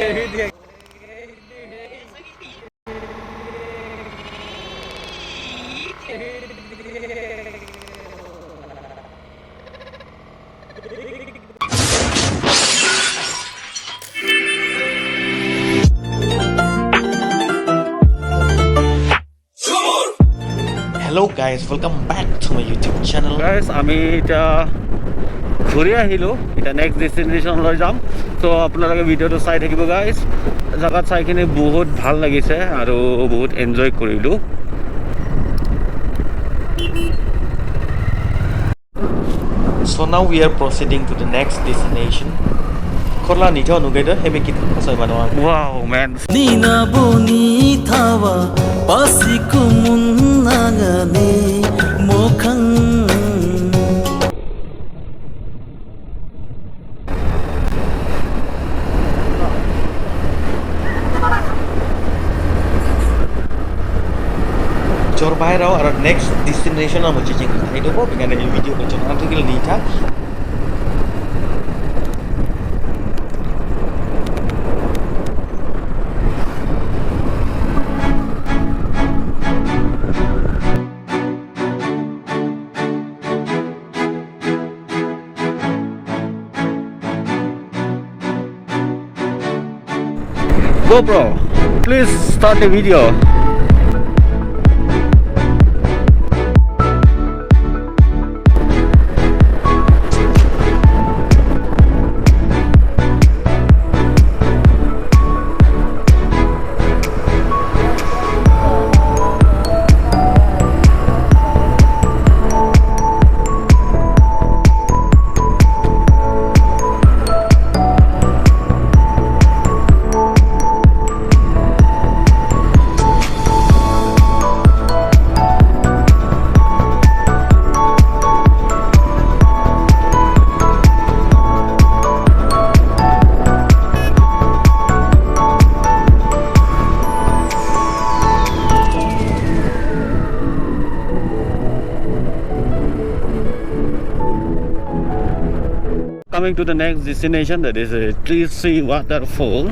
Hello guys, welcome back to my YouTube channel. Guys, আমি এটা ঘূৰি আহিলোঁ এটা নেক্সট ডেষ্টিনেশ্যনলৈ যাম চ' আপোনালোকে ভিডিঅ'টো চাই থাকিব গাইজ জেগাত চাইকিনে বহুত ভাল লাগিছে আৰু বহুত এনজয় কৰিলোঁ So now we are proceeding to the next destination. Korla ni jauh nugai dah, hebe kita pasal mana? Wow man, Nina boni thawa pasiku munnagane mokhang Jor bahaya raw, ada next destination nama cicing kita. Itu kok dengan ada video macam nanti kita nikah. GoPro, please start the video. Coming to the next destination, that is a Tree waterfall,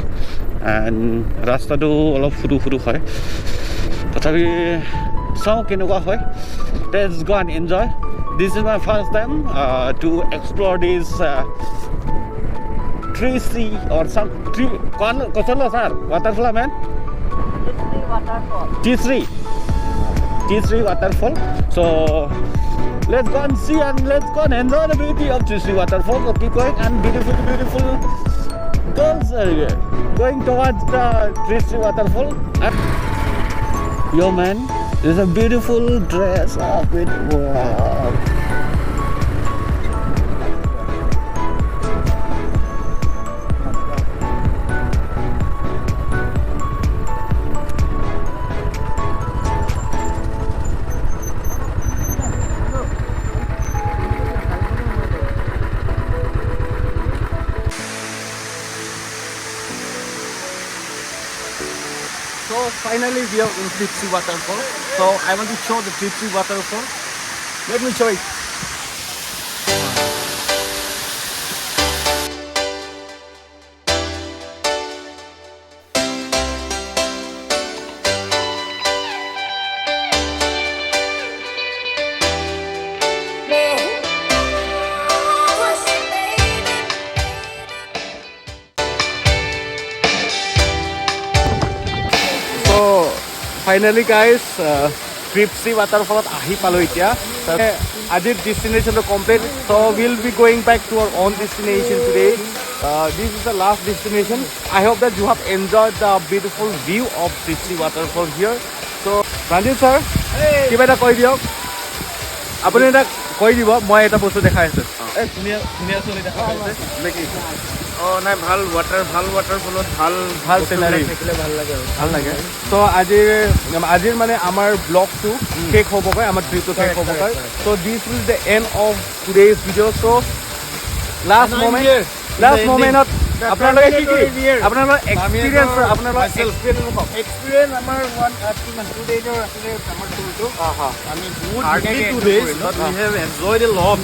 and rasta to অলপ ফুৰু ফুৰু হয় তথাপি চাওঁ কেনেকুৱা হয় let's go and enjoy. This is my first time to explore this Tree or some tree कसलो sir waterfall man T3 waterfall. So let's go and see and let's go and enjoy the beauty of Tree waterfall. So keep going and beautiful girls are going towards the Tree waterfall. And yo man, there's a beautiful dress up with wow. So finally we are in Tree waterfall. So I want to show the Tree waterfall. Let me show it. Finally guys, Tree waterfall ahi palo etia. Ajir destination to complete. So we'll be going back to our own destination today. This is the last destination. I hope that you have enjoyed the beautiful view of Tree waterfall here. So Ranjit sir, kiba eta koi diok. Apuni eta koi dibo, moi eta bostu dekhai asu. Dunia choli dekhai asu. Neki. Oh, নাই ভাল waterfall ভাল scenery থাকিলে ভাল লাগে তো আজিৰ মানে আমাৰ ব্লগটো শেষ হ'বগৈ আমাৰ ট্ৰিপটো শেষ হ'বগৈ so this is the end of today's video so last moment আপোনালোকে কি আপোনালোকৰ এক্সপিৰিয়েঞ্চ আপোনালোকৰ এক্সপিৰিয়েঞ্চ Experience আমাৰ 2 days আছিলে আমাৰ টুৰটো আমি বহুত Hardly 2 days, but we have enjoyed a lot.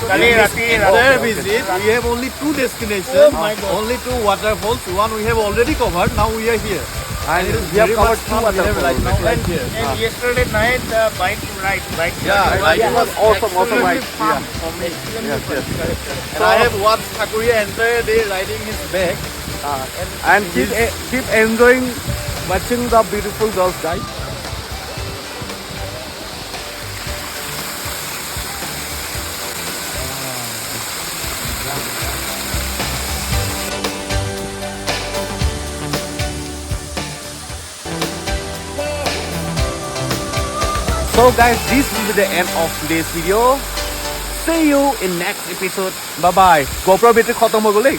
কালি ৰাতি After visit, we have only 2 destinations, Oh my God. only 2 waterfalls. One we have already covered, now we are here. and It is we have very covered much 2 fun. We have right now waterfalls. right here. and yesterday night the bike ride Yeah, riding was awesome ride. fun Yeah. for me. And I have watched Thakuria entire day riding his back. And keep enjoying watching the beautiful girls, guys. So guys, this will be the end of today's video. See you in next episode. Bye bye. GoPro battery khatam ho gole.